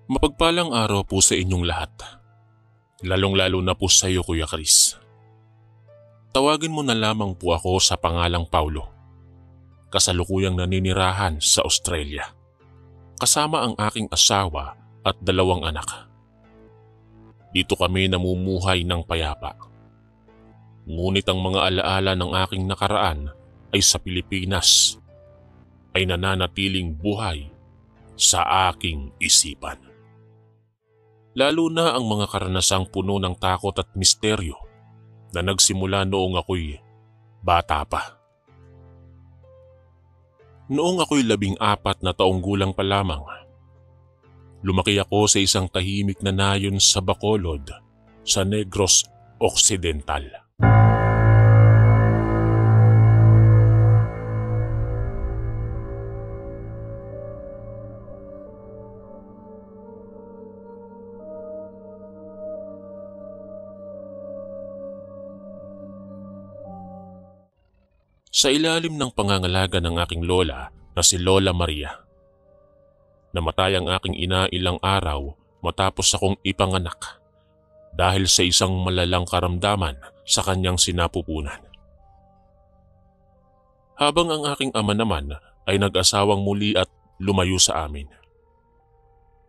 Mapagpalang araw po sa inyong lahat. Lalong-lalo na po sa iyo, Kuya Chris. Tawagin mo na lamang po ako sa pangalang Paulo. Kasalukuyang naninirahan sa Australia. Kasama ang aking asawa at 2 anak. Dito kami namumuhay ng payapa. Ngunit ang mga alaala ng aking nakaraan ay sa Pilipinas ay nananatiling buhay sa aking isipan. Lalo na ang mga karanasang puno ng takot at misteryo na nagsimula noong ako'y bata pa. Noong ako'y 14 na taong gulang pa lamang, lumaki ako sa isang tahimik na nayon sa Bacolod sa Negros Occidental. Sa ilalim ng pangangalaga ng aking lola na si Lola Maria. Namatay ang aking ina ilang araw matapos akong ipanganak dahil sa isang malalang karamdaman sa kanyang sinapupunan. Habang ang aking ama naman ay nag-asawang muli at lumayo sa amin.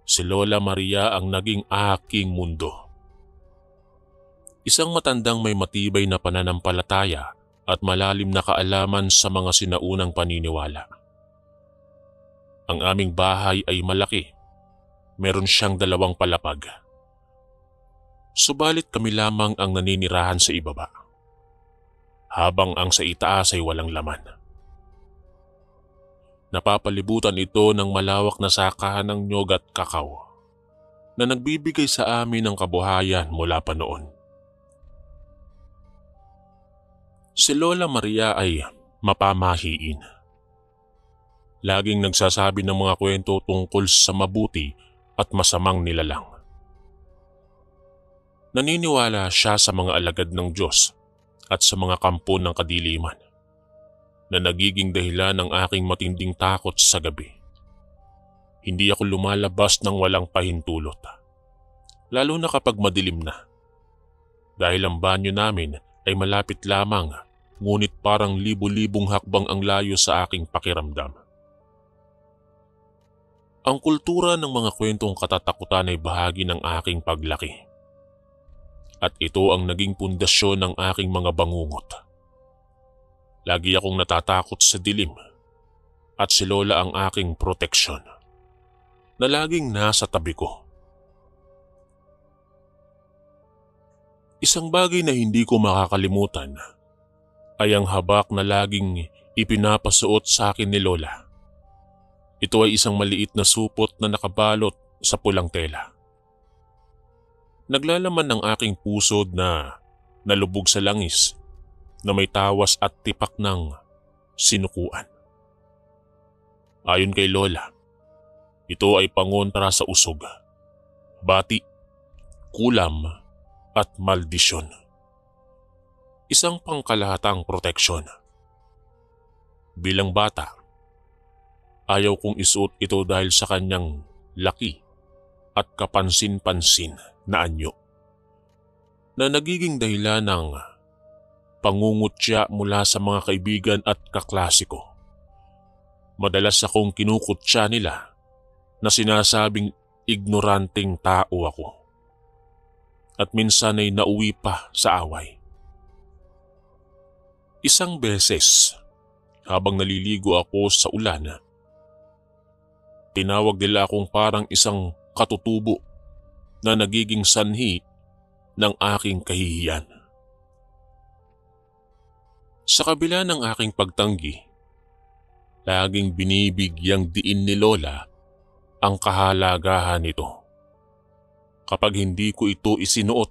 Si Lola Maria ang naging aking mundo. Isang matandang may matibay na pananampalataya at malalim na kaalaman sa mga sinaunang paniniwala. Ang aming bahay ay malaki. Meron siyang 2 palapag. Subalit kami lamang ang naninirahan sa ibaba, habang ang sa itaas ay walang laman. Napapalibutan ito ng malawak na sakahan ng nyog at kakao na nagbibigay sa amin ng kabuhayan mula pa noon. Si Lola Maria ay mapamahiin. Laging nagsasabi ng mga kwento tungkol sa mabuti at masamang nilalang. Naniniwala siya sa mga alagad ng Diyos at sa mga kampo ng kadiliman na nagiging dahilan ng aking matinding takot sa gabi. Hindi ako lumalabas ng walang pahintulot, lalo na kapag madilim na. Dahil ang banyo namin ay malapit lamang, ngunit parang libu-libong hakbang ang layo sa aking pakiramdam. Ang kultura ng mga kwentong katatakutan ay bahagi ng aking paglaki. At ito ang naging pundasyon ng aking mga bangungot. Lagi akong natatakot sa dilim at si Lola ang aking proteksyon na laging nasa tabi ko. Isang bagay na hindi ko makakalimutan ay ang habak na laging ipinapasuot sa akin ni Lola. Ito ay isang maliit na supot na nakabalot sa pulang tela. Naglalaman ng aking pusod na nalubog sa langis na may tawas at tipak ng sinukuan. Ayon kay Lola, ito ay pangontra sa usog, bati, kulam at maldisyon. Isang pangkalahatang proteksyon. Bilang bata, ayaw kong isuot ito dahil sa kanyang laki at kapansin-pansin na anyo na nagiging dahilan ng pangungutya mula sa mga kaibigan at kaklase ko. Madalas akong kinukutya nila na sinasabing ignoranteng tao ako at minsan ay nauwi pa sa away. Isang beses, habang naliligo ako sa ulan, tinawag nila akong parang isang katutubo na nagiging sanhi ng aking kahihiyan. Sa kabila ng aking pagtanggi, laging binibigyang diin ni Lola ang kahalagahan nito. Kapag hindi ko ito isinuot,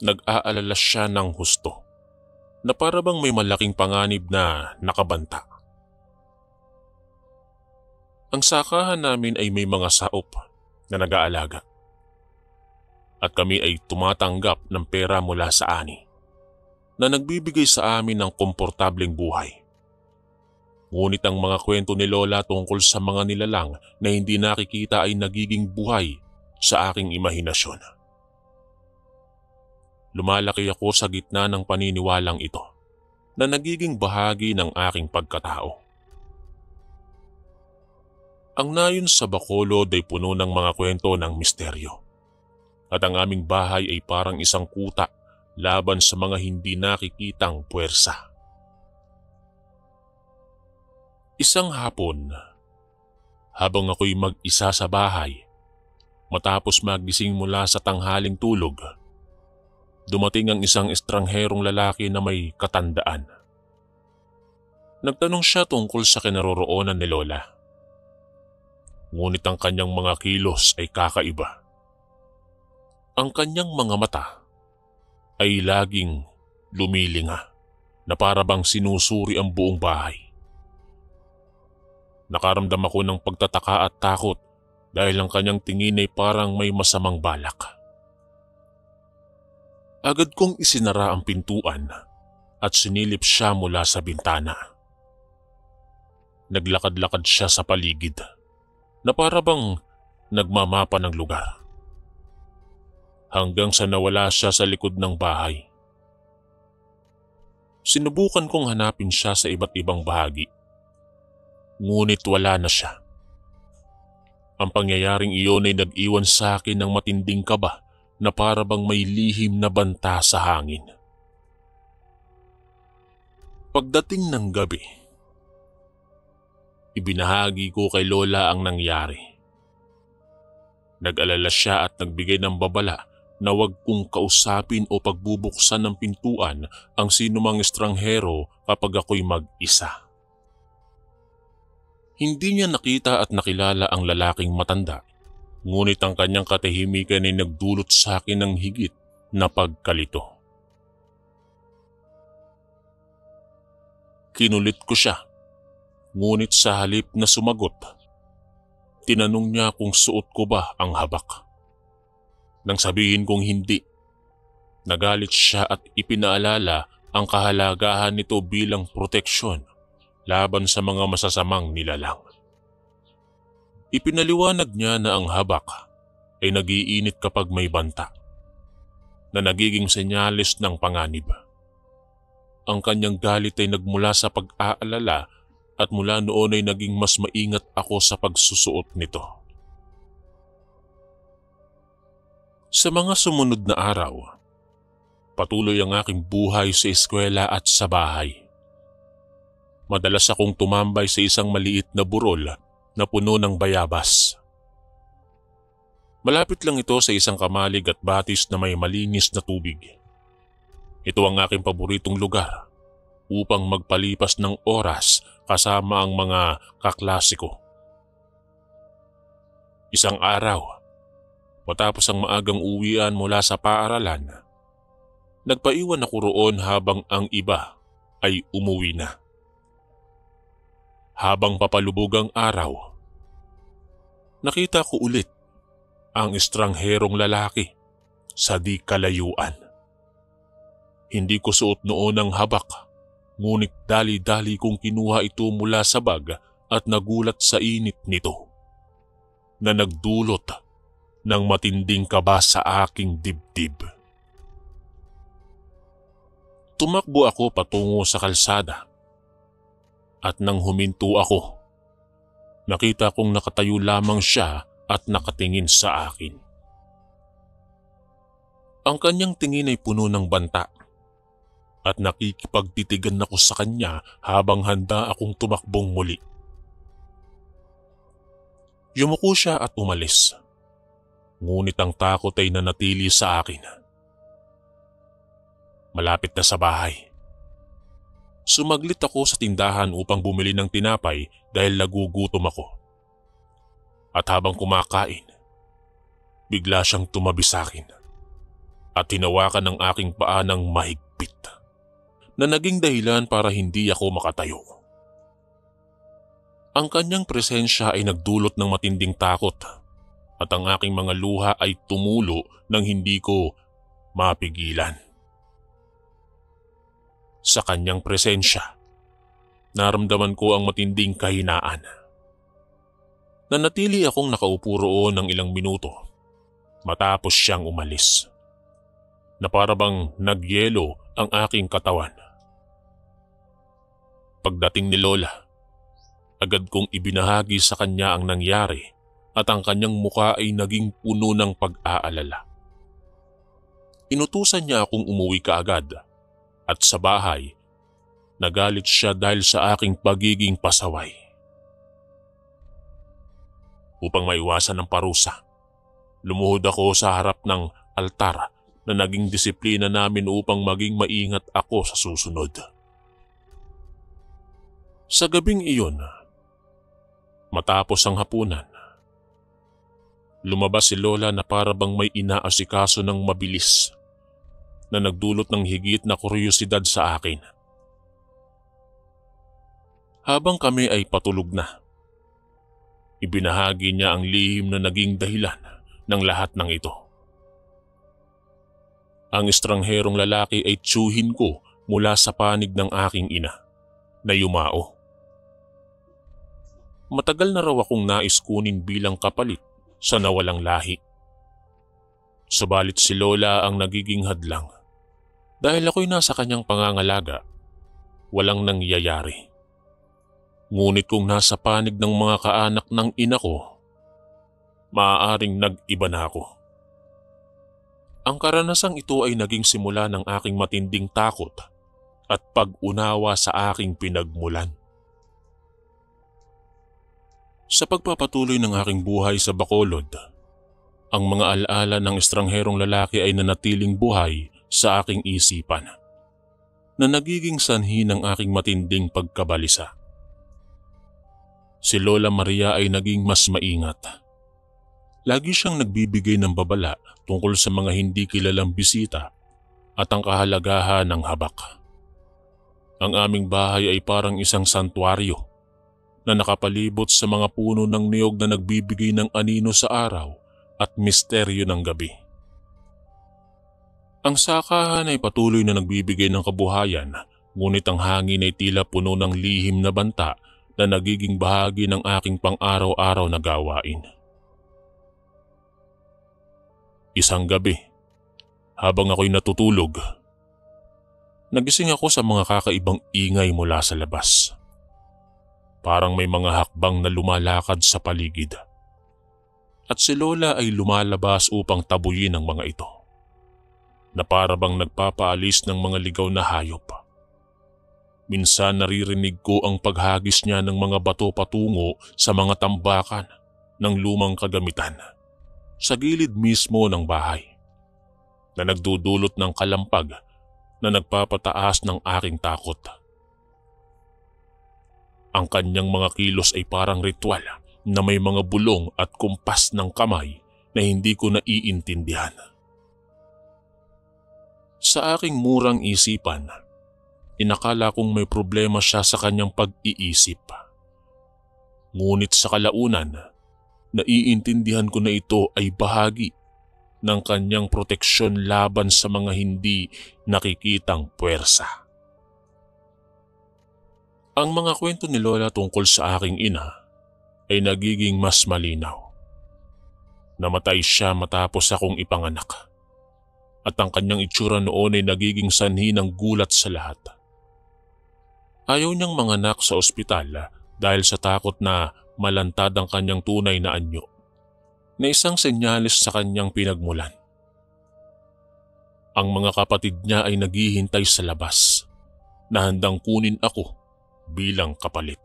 nag-aalala siya ng husto na para bang may malaking panganib na nakabanta. Ang sakahan namin ay may mga saop na nag-aalaga at kami ay tumatanggap ng pera mula sa ani na nagbibigay sa amin ng komportableng buhay. Ngunit ang mga kwento ni Lola tungkol sa mga nilalang na hindi nakikita ay nagiging buhay sa aking imahinasyon. Lumalaki ako sa gitna ng paniniwalang ito na nagiging bahagi ng aking pagkatao. Ang nayon sa Bacolod ay puno ng mga kwento ng misteryo. At ang aming bahay ay parang isang kuta laban sa mga hindi nakikitang puwersa. Isang hapon, habang ako'y mag-isa sa bahay, matapos magising mula sa tanghaling tulog, dumating ang isang estrangherong lalaki na may katandaan. Nagtanong siya tungkol sa kinaroroonan ni Lola. Ngunit ang kanyang mga kilos ay kakaiba. Ang kanyang mga mata ay laging lumilinga na para bang sinusuri ang buong bahay. Nakaramdam ako ng pagtataka at takot dahil ang kanyang tingin ay parang may masamang balak. Agad kong isinara ang pintuan at sinilip siya mula sa bintana. Naglakad-lakad siya sa paligid na para bang nagmamapa ng lugar. Hanggang sa nawala siya sa likod ng bahay. Sinubukan kong hanapin siya sa iba't ibang bahagi. Ngunit wala na siya. Ang pangyayaring iyon ay nag-iwan sa akin ng matinding kaba na para bang may lihim na banta sa hangin. Pagdating ng gabi, ibinahagi ko kay Lola ang nangyari. Nag-alala siya at nagbigay ng babala na huwag kong kausapin o pagbubuksan ng pintuan ang sinumang estranghero kapag ako'y mag-isa. Hindi niya nakita at nakilala ang lalaking matanda, ngunit ang kanyang katahimikan ay nagdulot sa akin ng higit na pagkalito. Kinulit ko siya, ngunit sa halip na sumagot, tinanong niya kung suot ko ba ang habak. Nang sabihin kong hindi, nagalit siya at ipinaalala ang kahalagahan nito bilang proteksyon laban sa mga masasamang nilalang. Ipinaliwanag niya na ang habak ay nagiinit kapag may banta, na nagiging senyales ng panganib. Ang kanyang galit ay nagmula sa pag-aalala at mula noon ay naging mas maingat ako sa pagsusuot nito. Sa mga sumunod na araw, patuloy ang aking buhay sa eskwela at sa bahay. Madalas akong tumambay sa isang maliit na burol na puno ng bayabas. Malapit lang ito sa isang kamalig at batis na may malinis na tubig. Ito ang aking paboritong lugar upang magpalipas ng oras kasama ang mga kaklase ko. Isang araw, matapos ang maagang uwian mula sa paaralan, nagpaiwan ako roon habang ang iba ay umuwi na. Habang papalubog ang araw, nakita ko ulit ang estrangherong lalaki sa di kalayuan. Hindi ko suot noon ang habak, ngunit dali-dali kong kinuha ito mula sa bag at nagulat sa init nito na nagdulot ng matinding kaba sa aking dibdib. Tumakbo ako patungo sa kalsada. At nang huminto ako, nakita kong nakatayo lamang siya at nakatingin sa akin. Ang kanyang tingin ay puno ng banta at nakikipagtitigan ako sa kanya habang handa akong tumakbong muli. Yumuko siya at umalis, ngunit ang takot ay nanatili sa akin. Malapit na sa bahay, sumaglit ako sa tindahan upang bumili ng tinapay dahil nagugutom ako. At habang kumakain, bigla siyang tumabi sa akin at hinawakan ng aking paa ng mahigpit na naging dahilan para hindi ako makatayo. Ang kanyang presensya ay nagdulot ng matinding takot at ang aking mga luha ay tumulo nang hindi ko mapigilan. Sa kanyang presensya, naramdaman ko ang matinding kahinaan. Nanatili akong nakaupo roon ng ilang minuto matapos siyang umalis, na para bang nagyelo ang aking katawan. Pagdating ni Lola, agad kong ibinahagi sa kanya ang nangyari at ang kanyang muka ay naging puno ng pag-aalala. Inutusan niya akong umuwi kaagad at sa bahay, nagalit siya dahil sa aking pagiging pasaway. Upang maiwasan ang parusa, lumuhod ako sa harap ng altar na naging disiplina namin upang maging maingat ako sa susunod. Sa gabing iyon, matapos ang hapunan, lumabas si Lola na para bang may inaasikaso ng mabilis na nagdulot ng higit na kuryosidad sa akin. Habang kami ay patulog na, ibinahagi niya ang lihim na naging dahilan ng lahat ng ito. Ang estrangherong lalaki ay tiyuhin ko mula sa panig ng aking ina na yumao. Matagal na raw akong nais kunin bilang kapalit sa nawalang lahi. Subalit si Lola ang nagiging hadlang. Dahil ako'y nasa kanyang pangangalaga, walang nangyayari. Ngunit kung nasa panig ng mga kaanak ng ina ko, maaaring nag-iba na ako. Ang karanasang ito ay naging simula ng aking matinding takot at pag-unawa sa aking pinagmulan. Sa pagpapatuloy ng aking buhay sa Bacolod, ang mga alaala ng estrangherong lalaki ay nanatiling buhay sa aking isipan, na nagiging sanhi ng aking matinding pagkabalisa. Si Lola Maria ay naging mas maingat. Lagi siyang nagbibigay ng babala tungkol sa mga hindi kilalang bisita at ang kahalagahan ng habak. Ang aming bahay ay parang isang santuaryo na nakapalibot sa mga puno ng niyog na nagbibigay ng anino sa araw at misteryo ng gabi. Ang sakahan ay patuloy na nagbibigay ng kabuhayan, ngunit ang hangin ay tila puno ng lihim na banta na nagiging bahagi ng aking pang-araw-araw na gawain. Isang gabi, habang ako'y natutulog, nagising ako sa mga kakaibang ingay mula sa labas. Parang may mga hakbang na lumalakad sa paligid. At si Lola ay lumalabas upang tabuyin ang mga ito, na para bang nagpapaalis ng mga ligaw na hayop. Minsan naririnig ko ang paghagis niya ng mga bato patungo sa mga tambakan ng lumang kagamitan sa gilid mismo ng bahay, na nagdudulot ng kalampag na nagpapataas ng aking takot. Ang kanyang mga kilos ay parang ritual na may mga bulong at kumpas ng kamay na hindi ko naiintindihan. Sa aking murang isipan, inakala kong may problema siya sa kanyang pag-iisip. Ngunit sa kalaunan, naiintindihan ko na ito ay bahagi ng kanyang proteksyon laban sa mga hindi nakikitang puwersa. Ang mga kwento ni Lola tungkol sa aking ina ay nagiging mas malinaw. Namatay siya matapos akong ipanganak, at ang kanyang itsura noon ay nagiging sanhi ng gulat sa lahat. Ayaw niyang manganak sa ospital dahil sa takot na malantad ang kanyang tunay na anyo, na isang senyales sa kanyang pinagmulan. Ang mga kapatid niya ay naghihintay sa labas na handang kunin ako bilang kapalit.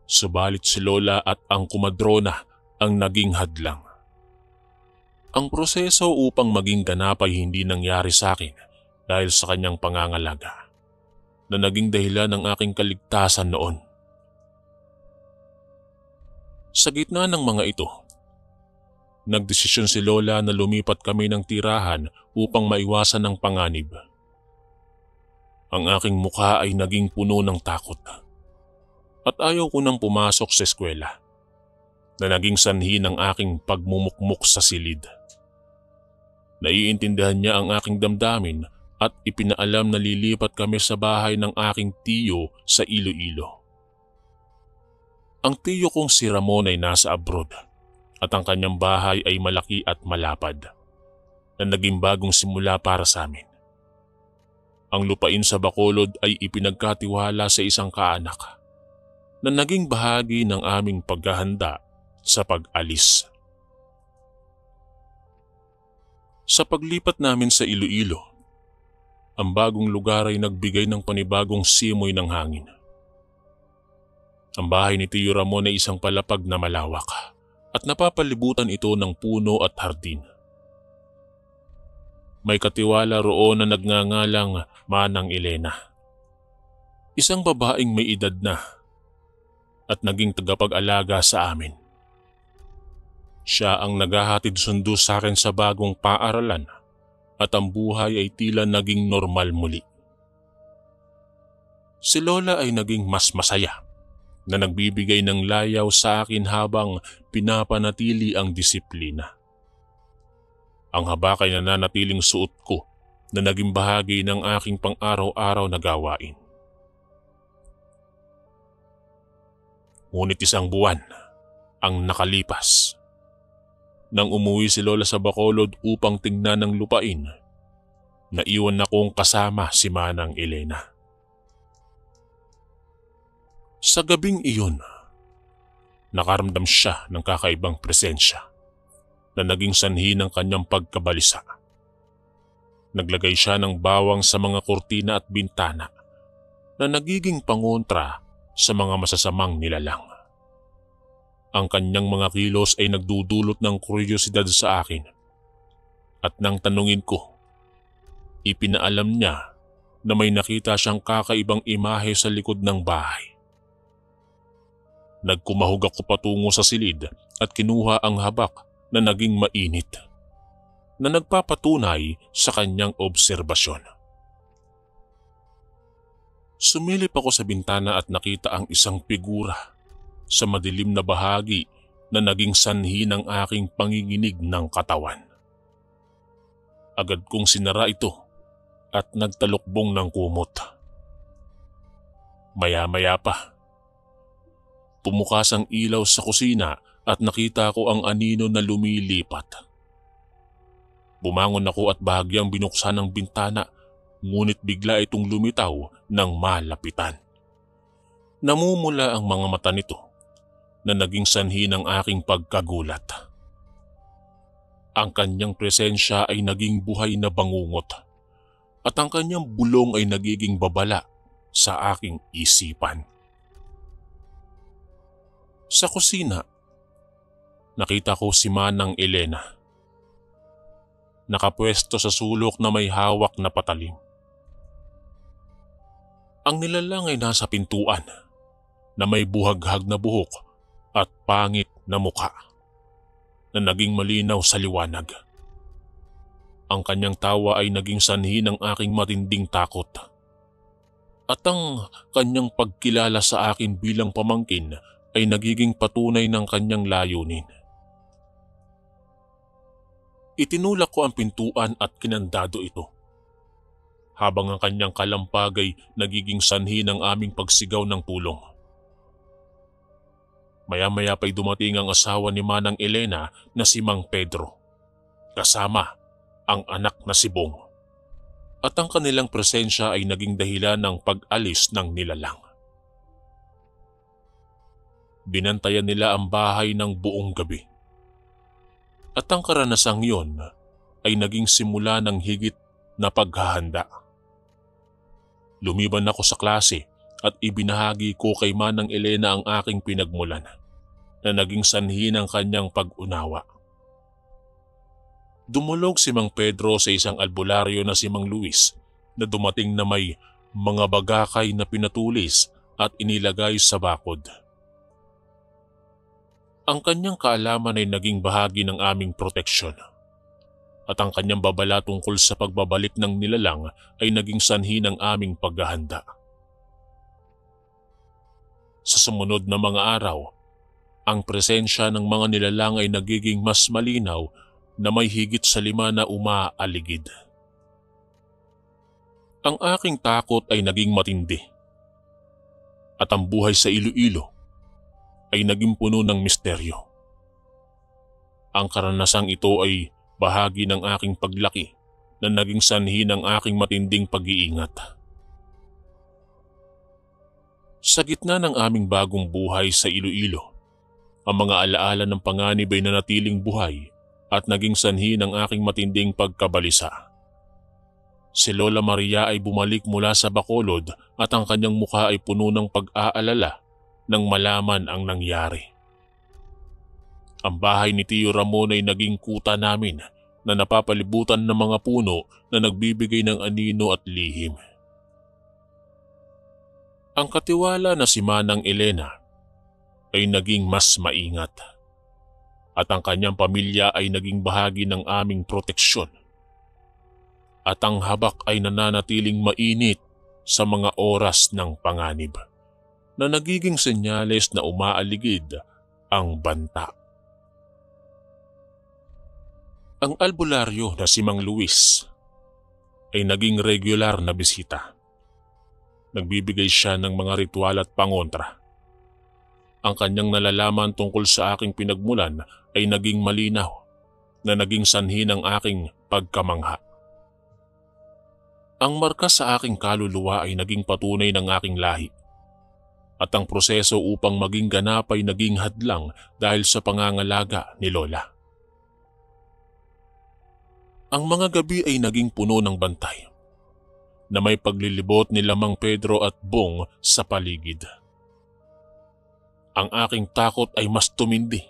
Subalit si Lola at ang kumadrona ang naging hadlang. Ang proseso upang maging ganap ay hindi nangyari sa akin dahil sa kanyang pangangalaga, na naging dahilan ng aking kaligtasan noon. Sa gitna ng mga ito, nagdesisyon si Lola na lumipat kami ng tirahan upang maiwasan ang panganib. Ang aking mukha ay naging puno ng takot at ayaw ko nang pumasok sa eskwela, na naging sanhi ng aking pagmumukmuk sa silid. Naiintindihan niya ang aking damdamin at ipinaalam na lilipat kami sa bahay ng aking tiyo sa Iloilo. Ang tiyo kong si Ramon ay nasa abroad at ang kanyang bahay ay malaki at malapad na naging bagong simula para sa amin. Ang lupain sa Bacolod ay ipinagkatiwala sa isang kaanak na naging bahagi ng aming paghahanda sa pag-alis. Sa paglipat namin sa Iloilo, ang bagong lugar ay nagbigay ng panibagong simoy ng hangin. Ang bahay ni Tiyo Ramon ay isang palapag na malawak at napapalibutan ito ng puno at hardin. May katiwala roon na nagngangalang Manang Elena. Isang babaeng may edad na at naging tagapag-alaga sa amin. Siya ang naghahatid sundo sa akin sa bagong paaralan at ang buhay ay tila naging normal muli. Si Lola ay naging mas masaya na nagbibigay ng layaw sa akin habang pinapanatili ang disiplina. Ang habak ay nananatiling suot ko na naging bahagi ng aking pang-araw-araw na gawain. Ngunit isang buwan ang nakalipas. Nang umuwi si Lola sa Bacolod upang tingnan ng lupain, naiwan akong kasama si Manang Elena. Sa gabing iyon, nakaramdam siya ng kakaibang presensya na naging sanhi ng kanyang pagkabalisa. Naglagay siya ng bawang sa mga kurtina at bintana na nagiging pangontra sa mga masasamang nilalang. Ang kanyang mga kilos ay nagdudulot ng kuryosidad sa akin at nang tanungin ko, ipinaalam niya na may nakita siyang kakaibang imahe sa likod ng bahay. Nagkumahog ako patungo sa silid at kinuha ang habak na naging mainit na nagpapatunay sa kanyang obserbasyon. Sumilip ako sa bintana at nakita ang isang figura sa madilim na bahagi na naging sanhi ng aking panginginig ng katawan. Agad kong sinara ito at nagtalukbong ng kumot. Maya-maya pa, pumukas ang ilaw sa kusina at nakita ko ang anino na lumilipat. Bumangon ako at bahagyang binuksan ang bintana, ngunit bigla itong lumitaw ng malapitan. Namumula ang mga mata nito na naging sanhi ng aking pagkagulat. Ang kanyang presensya ay naging buhay na bangungot at ang kanyang bulong ay nagiging babala sa aking isipan. Sa kusina, nakita ko si Manang Elena. Nakapwesto sa sulok na may hawak na patalim. Ang nilalang ay nasa pintuan na may buhaghag na buhok at pangit na mukha na naging malinaw sa liwanag. Ang kanyang tawa ay naging sanhi ng aking matinding takot. At ang kanyang pagkilala sa akin bilang pamangkin ay nagiging patunay ng kanyang layunin. Itinulak ko ang pintuan at kinandado ito, habang ang kanyang kalampag ay nagiging sanhi ng aming pagsigaw ng tulong. Maya-maya pa'y dumating ang asawa ni Manang Elena na si Mang Pedro, kasama ang anak na si Bong. At ang kanilang presensya ay naging dahilan ng pag-alis ng nilalang. Binantayan nila ang bahay ng buong gabi. At ang karanasang iyon ay naging simula ng higit na paghahanda. Lumiban ako sa klase at ibinahagi ko kay Manang Elena ang aking pinagmulan na naging sanhi ng kanyang pag-unawa. Dumulog si Mang Pedro sa isang albularyo na si Mang Luis na dumating na may mga bagakay na pinatulis at inilagay sa bakod. Ang kanyang kaalaman ay naging bahagi ng aming proteksyon at ang kanyang babala tungkol sa pagbabalik ng nilalang ay naging sanhi ng aming paghahanda. Sa sumunod na mga araw, ang presensya ng mga nilalang ay nagiging mas malinaw na may higit sa 5 na umaaligid. Ang aking takot ay naging matindi at ang buhay sa Iloilo ay naging puno ng misteryo. Ang karanasang ito ay bahagi ng aking paglaki na naging sanhi ng aking matinding pag-iingat. Sa gitna ng aming bagong buhay sa Iloilo, ang mga alaala ng panganib ay nanatiling buhay at naging sanhi ng aking matinding pagkabalisa. Si Lola Maria ay bumalik mula sa Bacolod at ang kanyang mukha ay puno ng pag-aalala nang malaman ang nangyari. Ang bahay ni Tio Ramon ay naging kuta namin na napapalibutan ng mga puno na nagbibigay ng anino at lihim. Ang katiwala na si Manang Elena ay naging mas maingat at ang kanyang pamilya ay naging bahagi ng aming proteksyon. At ang habak ay nananatiling mainit sa mga oras ng panganib na nagiging senyales na umaaligid ang banta. Ang albularyo na si Mang Luis ay naging regular na bisita. Nagbibigay siya ng mga ritual at pangontra. Ang kanyang nalalaman tungkol sa aking pinagmulan ay naging malinaw na naging sanhi ng aking pagkamangha. Ang marka sa aking kaluluwa ay naging patunay ng aking lahi at ang proseso upang maging ganap ay naging hadlang dahil sa pangangalaga ni Lola. Ang mga gabi ay naging puno ng bantay na may paglilibot ni Mang Pedro at Bong sa paligid. Ang aking takot ay mas tumindi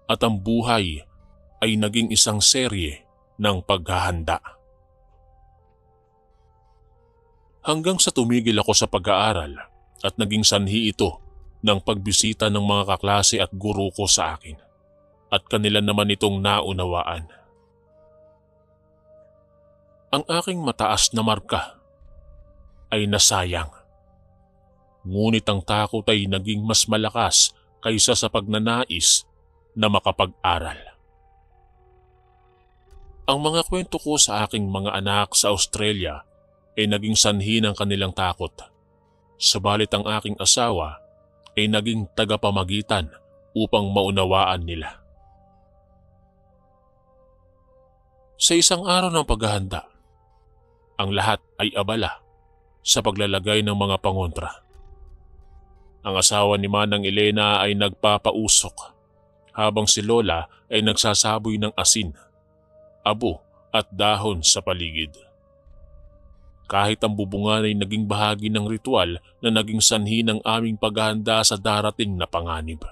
at ang buhay ay naging isang serye ng paghahanda. Hanggang sa tumigil ako sa pag-aaral at naging sanhi ito ng pagbisita ng mga kaklase at guro ko sa akin at kanila naman itong naunawaan. Ang aking mataas na marka ay nasayang. Ngunit ang takot ay naging mas malakas kaysa sa pagnanais na makapag-aral. Ang mga kwento ko sa aking mga anak sa Australia ay naging sanhi ng kanilang takot. Subalit ang aking asawa ay naging tagapamagitan upang maunawaan nila. Sa isang araw ng paghahanda, ang lahat ay abala sa paglalagay ng mga pangontra. Ang asawa ni Manang Elena ay nagpapausok habang si Lola ay nagsasaboy ng asin, abo at dahon sa paligid. Kahit ang bubungan ay naging bahagi ng ritual na naging sanhi ng aming paghahanda sa darating na panganib.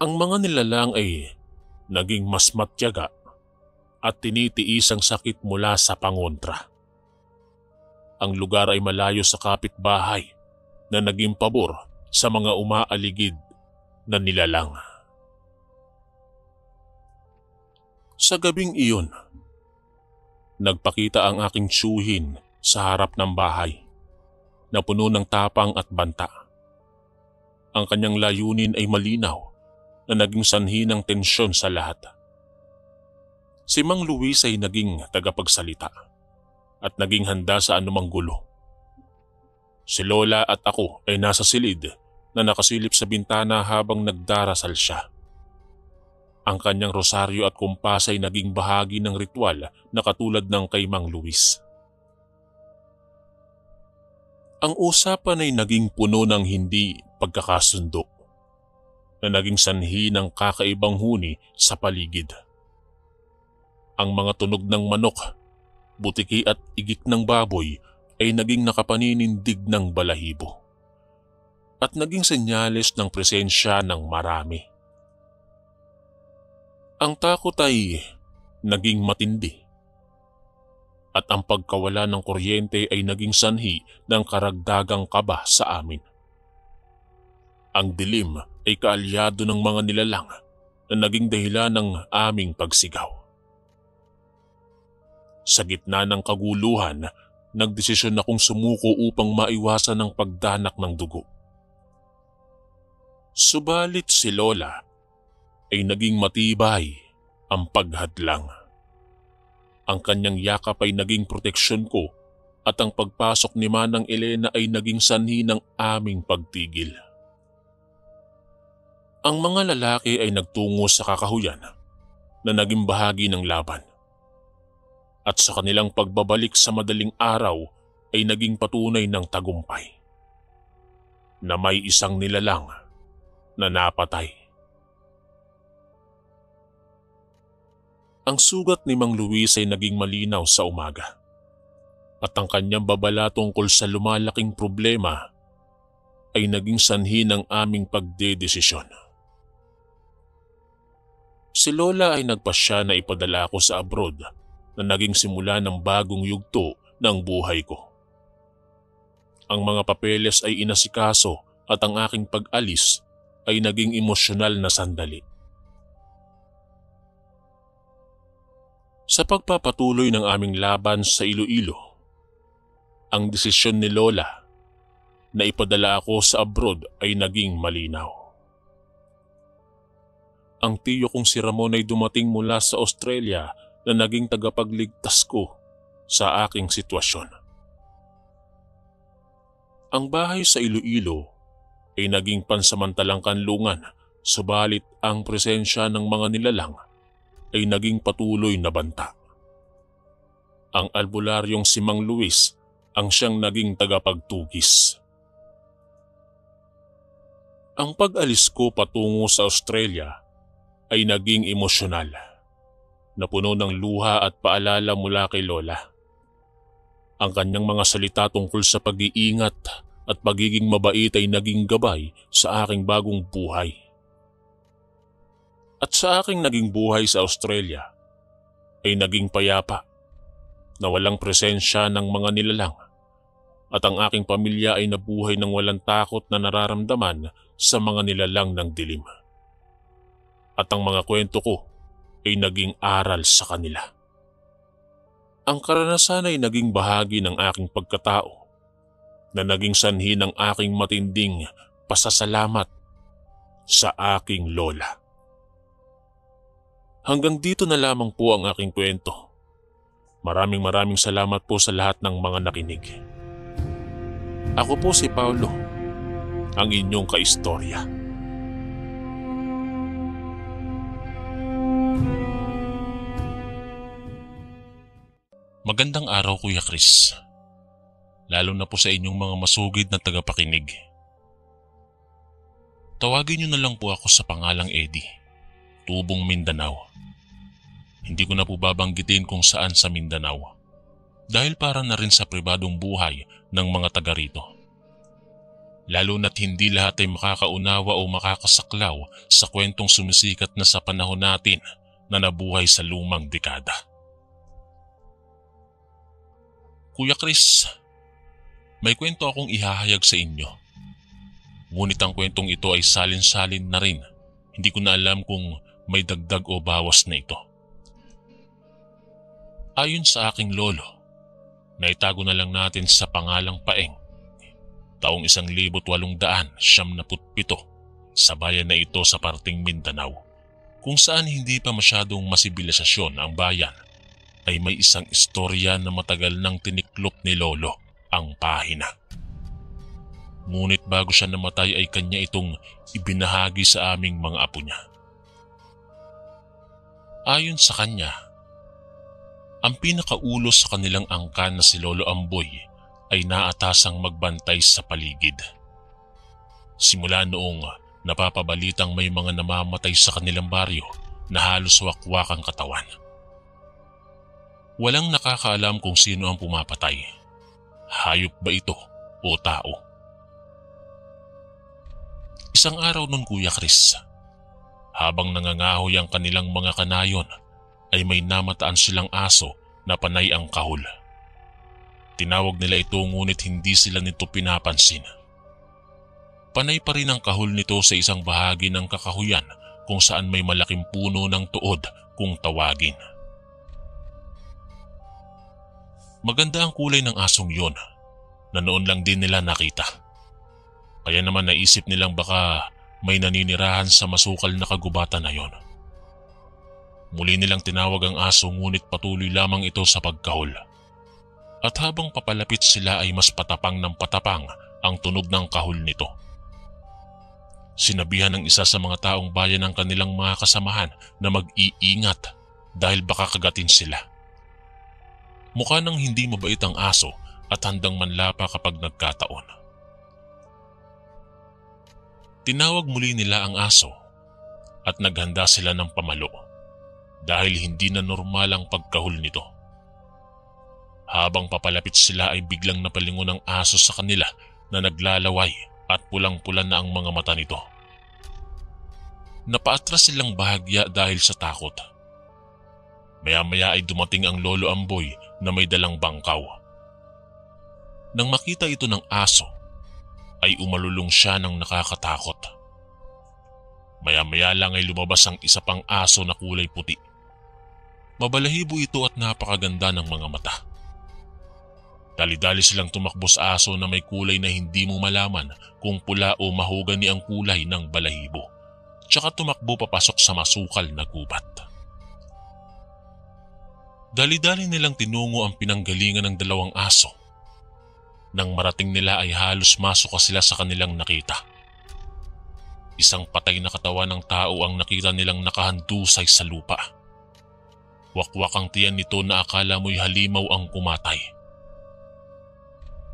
Ang mga nilalang ay naging mas matyaga at tinitiis ang sakit mula sa pangontra. Ang lugar ay malayo sa kapitbahay na naging pabor sa mga umaaligid na nilalang. Sa gabing iyon, nagpakita ang aking tiyuhin sa harap ng bahay na puno ng tapang at banta. Ang kanyang layunin ay malinaw na naging sanhi ng tensyon sa lahat. Si Mang Luis ay naging tagapagsalita at naging handa sa anumang gulo. Si Lola at ako ay nasa silid na nakasilip sa bintana habang nagdarasal siya. Ang kanyang rosaryo at kumpas ay naging bahagi ng ritual na katulad ng kay Mang Luis. Ang usapan ay naging puno ng hindi pagkakasundo na naging sanhi ng kakaibang huni sa paligid. Ang mga tunog ng manok, butiki at igik ng baboy ay naging nakapaninindig ng balahibo at naging senyales ng presensya ng marami. Ang takot ay naging matindi at ang pagkawala ng kuryente ay naging sanhi ng karagdagang kaba sa amin. Ang dilim ay kaalyado ng mga nilalang na naging dahilan ng aming pagsigaw. Sa gitna ng kaguluhan, nagdesisyon akong sumuko upang maiwasan ang pagdanak ng dugo. Subalit si Lola ay naging matibay ang paghadlang. Ang kanyang yakap ay naging proteksyon ko at ang pagpasok ni Manang Elena ay naging sanhi ng aming pagtigil. Ang mga lalaki ay nagtungo sa kakahuyan na naging bahagi ng laban. At sa kanilang pagbabalik sa madaling araw ay naging patunay ng tagumpay na may isang nilalang na napatay. Ang sugat ni Mang Luis ay naging malinaw sa umaga at ang kanyang babala tungkol sa lumalaking problema ay naging sanhi ng aming pagdedesisyon. Si Lola ay nagpasya na ipadala ako sa abroad na naging simula ng bagong yugto ng buhay ko. Ang mga papeles ay inasikaso at ang aking pag-alis ay naging emosyonal na sandali. Sa pagpapatuloy ng aming laban sa Iloilo, ang desisyon ni Lola na ipadala ako sa abroad ay naging malinaw. Ang tiyo kong si Ramon ay dumating mula sa Australia na naging tagapagligtas ko sa aking sitwasyon. Ang bahay sa Iloilo ay naging pansamantalang kanlungan, subalit ang presensya ng mga nilalang ay naging patuloy na banta. Ang albularyong si Mang Luis ang siyang naging tagapagtugis. Ang pag-alis ko patungo sa Australia ay naging emosyonal, napuno ng luha at paalala mula kay Lola. Ang kanyang mga salita tungkol sa pag-iingat at pagiging mabait ay naging gabay sa aking bagong buhay. At sa aking naging buhay sa Australia ay naging payapa na walang presensya ng mga nilalang at ang aking pamilya ay nabuhay ng walang takot na nararamdaman sa mga nilalang ng dilim. At ang mga kwento ko ay naging aral sa kanila. Ang karanasan ay naging bahagi ng aking pagkatao na naging sanhi ng aking matinding pasasalamat sa aking Lola. Hanggang dito na lamang po ang aking kwento. Maraming salamat po sa lahat ng mga nakinig. Ako po si Paulo, ang inyong kaistorya. Magandang araw, Kuya Chris. Lalo na po sa inyong mga masugid na tagapakinig. Tawagin niyo na lang po ako sa pangalang Eddie, Tubong Mindanao. Hindi ko na po babanggitin kung saan sa Mindanao dahil para na rin sa pribadong buhay ng mga taga rito. Lalo na't hindi lahat ay makakaunawa o makakasaklaw sa kwentong sumisikat na sa panahon natin na nabuhay sa lumang dekada. Kuya Chris, may kwento akong ihahayag sa inyo. Ngunit ang kwentong ito ay salin-salin na rin. Hindi ko na alam kung may dagdag o bawas na ito. Ayon sa aking lolo, naitago na lang natin sa pangalang Paeng, taong 1877 sa bayan na ito sa parting Mindanao, kung saan hindi pa masyadong masibilisasyon ang bayan, ay may isang istorya na matagal nang tiniklop ni lolo ang pahina. Ngunit bago siya namatay ay kanya itong ibinahagi sa aming mga apo niya. Ayon sa kanya, ang pinakaulo sa kanilang angkan na si Lolo Amboy ay naatasang magbantay sa paligid. Simula noong napapabalitang may mga namamatay sa kanilang baryo na halos wakwak ang katawan. Walang nakakaalam kung sino ang pumapatay. Hayop ba ito o tao? Isang araw nun, Kuya Chris, habang nangangahoy ang kanilang mga kanayon, ay may namataan silang aso na panay ang kahul. Tinawag nila ito ngunit hindi sila nito pinapansin. Panay pa rin ang kahul nito sa isang bahagi ng kakahuyan kung saan may malaking puno ng tuod kung tawagin. Maganda ang kulay ng asong yon na noon lang din nila nakita. Kaya naman naisip nilang baka may naninirahan sa masukal na kagubatan na yon. Muli nilang tinawag ang aso ngunit patuloy lamang ito sa pagkahol. At habang papalapit sila ay mas patapang ng patapang ang tunog ng kahol nito. Sinabihan ng isa sa mga taong bayan ng kanilang mga kasamahan na mag-iingat dahil baka kagatin sila. Mukha nang hindi mabait ang aso at handang manlapa kapag nagkataon. Tinawag muli nila ang aso at naghanda sila ng pamalo dahil hindi na normal ang pagkahol nito. Habang papalapit sila ay biglang napalingon ang aso sa kanila na naglalaway at pulang-pula na ang mga mata nito. Napaatras silang bahagya dahil sa takot. Maya-maya ay dumating ang Lolo Amboy na may dalang bangkaw. Nang makita ito ng aso, ay umalulong siya ng nakakatakot. Maya-maya lang ay lumabas ang isa pang aso na kulay puti. Mabalahibo ito at napakaganda ng mga mata. Dali-dali silang tumakbo sa aso na may kulay na hindi mo malaman kung pula o mahogani ang kulay ng balahibo. Tsaka tumakbo papasok sa masukal na gubat. Dali-dali nilang tinungo ang pinanggalingan ng dalawang aso. Nang marating nila ay halos masuka sila sa kanilang nakita. Isang patay na katawan ng tao ang nakita nilang nakahandusay sa lupa. Wakwak ang tiyan nito na akala mo'y halimaw ang kumatay.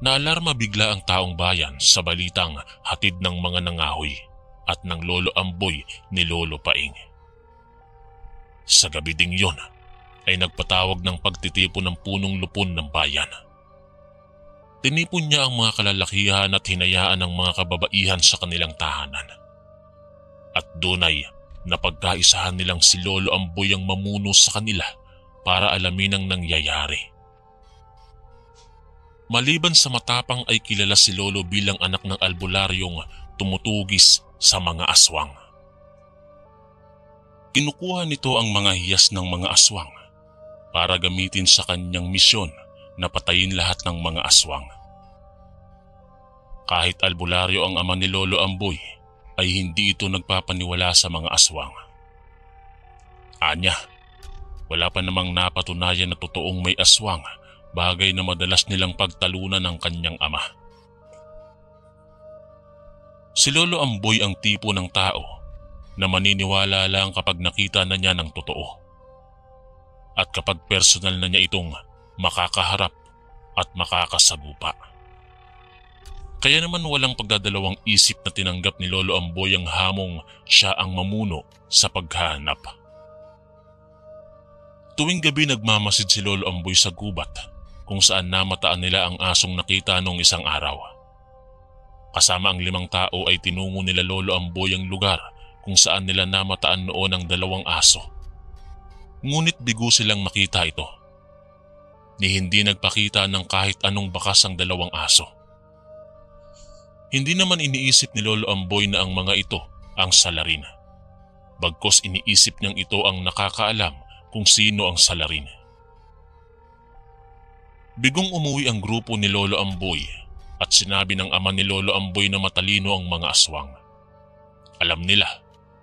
Naalarma bigla ang taong bayan sa balitang hatid ng mga nangahoy at ng Lolo Amboy ni Lolo Paing. Sa gabi ding yon ay nagpatawag ng pagtitipon ng punong lupon ng bayan. Tinipon niya ang mga kalalakihan at hinayaan ang mga kababaihan sa kanilang tahanan. At doon ay napagkaisahan nilang si Lolo Amboy ang mamuno sa kanila para alamin ang nangyayari. Maliban sa matapang ay kilala si Lolo bilang anak ng albularyong tumutugis sa mga aswang. Kinukuha nito ang mga hiyas ng mga aswang para gamitin sa kanyang misyon na patayin lahat ng mga aswang. Kahit albularyo ang ama ni Lolo Amboy, ay hindi ito nagpapaniwala sa mga aswang. Anya, wala pa namang napatunayan na totoong may aswang, bagay na madalas nilang pagtalunan ng kanyang ama. Si Lolo Amboy ang tipo ng tao na maniniwala lang kapag nakita na niya ng totoo. At kapag personal na niya itong makakaharap at makakasagupa. Kaya naman walang pagdadalawang isip na tinanggap ni Lolo Amboy ang hamong siya ang mamuno sa paghahanap. Tuwing gabi nagmamasid si Lolo Amboy sa gubat kung saan namataan nila ang asong nakita noong isang araw. Kasama ang 5 tao ay tinungo nila Lolo Amboy ang lugar kung saan nila namataan noon ang 2 aso. Ngunit bigo silang makita ito. Ni hindi nagpakita ng kahit anong bakas ang 2 aso. Hindi naman iniisip ni Lolo Amboy na ang mga ito ang salarin. Bagkos iniisip niyang ito ang nakakaalam kung sino ang salarin. Bigong umuwi ang grupo ni Lolo Amboy at sinabi ng ama ni Lolo Amboy na matalino ang mga aswang. Alam nila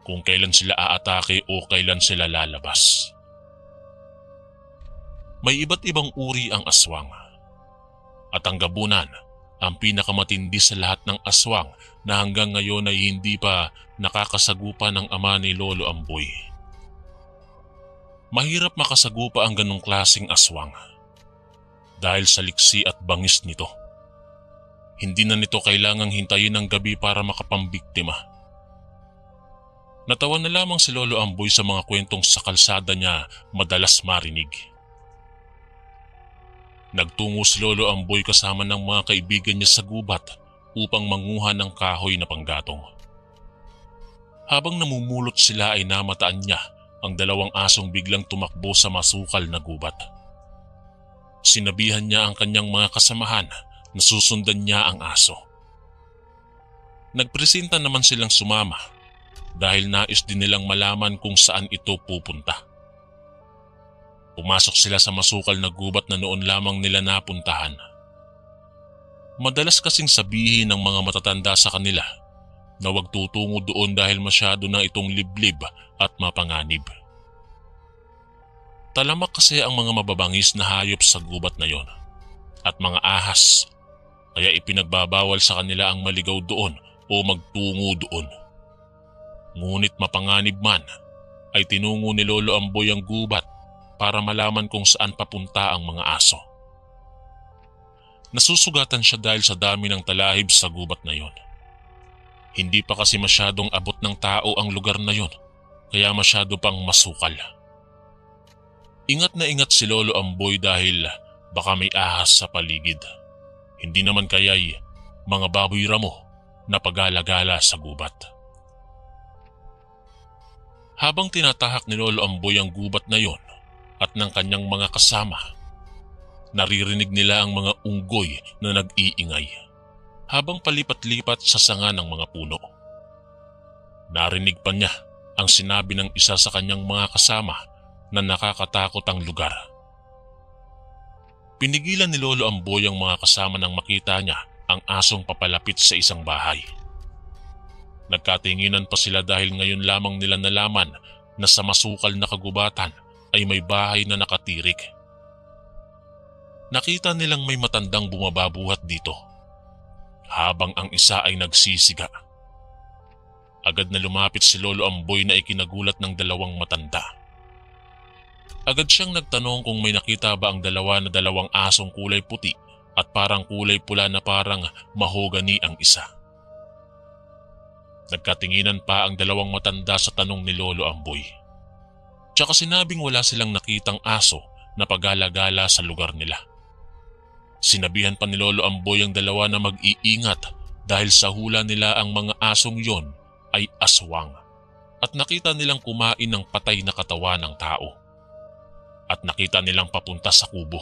kung kailan sila aatake o kailan sila lalabas. May iba't ibang uri ang aswang. At ang gabunan, ang pinakamatindi sa lahat ng aswang na hanggang ngayon ay hindi pa nakakasagupa ng ama ni Lolo Amboy. Mahirap makasagupa ang ganong klaseng aswang dahil sa liksi at bangis nito. Hindi na nito kailangang hintayin ng gabi para makapambiktima. Natawa na lamang si Lolo Amboy sa mga kwentong sa kalsada niya madalas marinig. Nagtungo si Lolo Amboy kasama ng mga kaibigan niya sa gubat upang manguha ng kahoy na panggatong. Habang namumulot sila ay namataan niya ang 2 asong biglang tumakbo sa masukal na gubat. Sinabihan niya ang kanyang mga kasamahan na susundan niya ang aso. Nagpresenta naman silang sumama dahil nais din nilang malaman kung saan ito pupunta. Pumasok sila sa masukal na gubat na noon lamang nila napuntahan. Madalas kasing sabihin ng mga matatanda sa kanila na huwag tutungo doon dahil masyado na itong liblib at mapanganib. Talamak kasi ang mga mababangis na hayop sa gubat na yon at mga ahas, kaya ipinagbabawal sa kanila ang maligaw doon o magtungo doon. Ngunit mapanganib man ay tinungo ni Lolo Amboy ang gubat para malaman kung saan papunta ang mga aso. Nasusugatan siya dahil sa dami ng talahib sa gubat na yon. Hindi pa kasi masyadong abot ng tao ang lugar na yon, kaya masyado pang masukal. Ingat na ingat si Lolo Amboy dahil baka may ahas sa paligid. Hindi naman kaya'y mga baboy ramo na pagala-gala sa gubat. Habang tinatahak ni Lolo Amboy ang gubat na yon at ng kanyang mga kasama, naririnig nila ang mga unggoy na nag-iingay habang palipat-lipat sa sanga ng mga puno. Narinig pa niya ang sinabi ng isa sa kanyang mga kasama na nakakatakot ang lugar. Pinigilan ni Lolo Amboy ang mga kasama nang makita niya ang asong papalapit sa isang bahay. Nagkatinginan pa sila dahil ngayon lamang nila nalaman na sa masukal na kagubatan ay may bahay na nakatirik. Nakita nilang may matandang bumababuhat dito, habang ang isa ay nagsisiga. Agad na lumapit si Lolo Amboy na ikinagulat ng dalawang matanda. Agad siyang nagtanong kung may nakita ba ang dalawang asong kulay puti at parang kulay pula na parang mahogani ang isa. Nagkatinginan pa ang dalawang matanda sa tanong ni Lolo Amboy. Tsaka sinabing wala silang nakitang aso na pagala-gala sa lugar nila. Sinabihan pa ni Lolo Amboy ang dalawa na mag-iingat dahil sa hula nila ang mga asong yon ay aswang at nakita nilang kumain ng patay na katawan ng tao at nakita nilang papunta sa kubo.